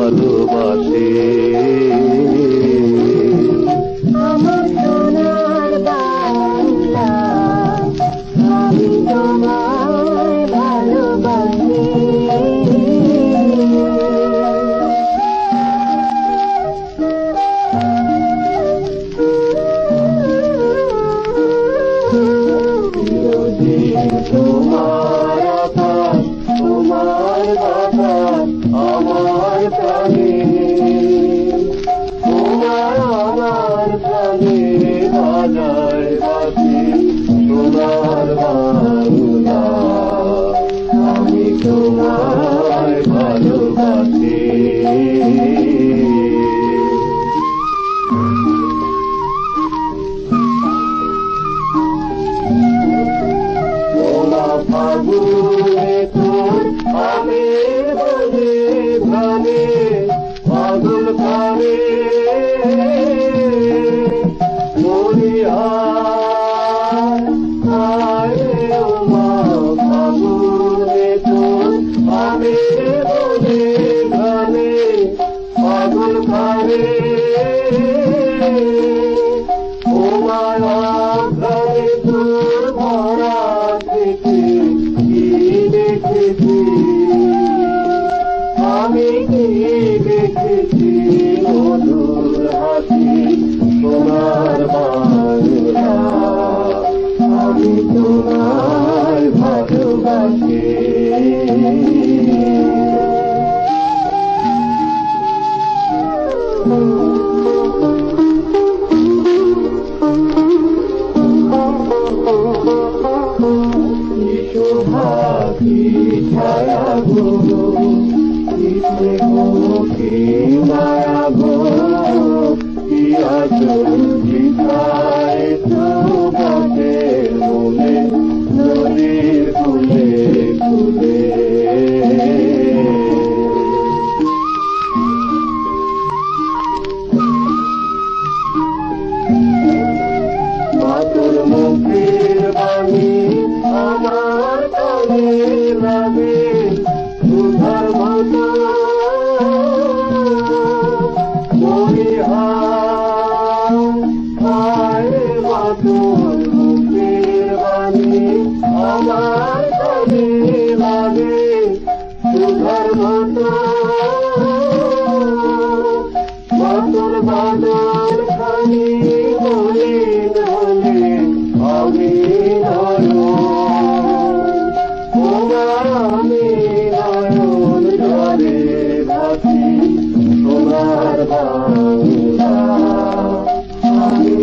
ভালোবাসি। আমার সোনার বাংলা, আমি তোমায় ভালোবাসি। তোমার আকাশ, তোমার বাতাস আমার প্রাণে, তোমার আমার প্রাণে বাজায় বাঁশি সোনার বাংলা, আমি তোমায় ভালোবাসি। ফাগুনে তোর আমের বনে ঘানে ফাগুন ঘানে ফাগুনে তোর আমের বনে ঘানে ফাগুন ঘানে ঘরে তোর ভরা থেকে কি দেখেছি, আমি কি দেখেছি মধুর হাসি সোনার বাংলা, আমি তোমায় ভালোবাসি। কি ছায়া গো, কি মায়া গো, কি আচল বিছায় তো বসে মনে নদীর কুলে কুলে। মাতুর মুখের বাণী আমার কানে লাগে সুধার মতো, মাতুর মুখের বাণী আমার কানে লাগে সুধার মতো, মাতুর বাদল খানি বলে বলে আমি আমি নয়ন জলে ভাসি সোনার বাংলা, আমি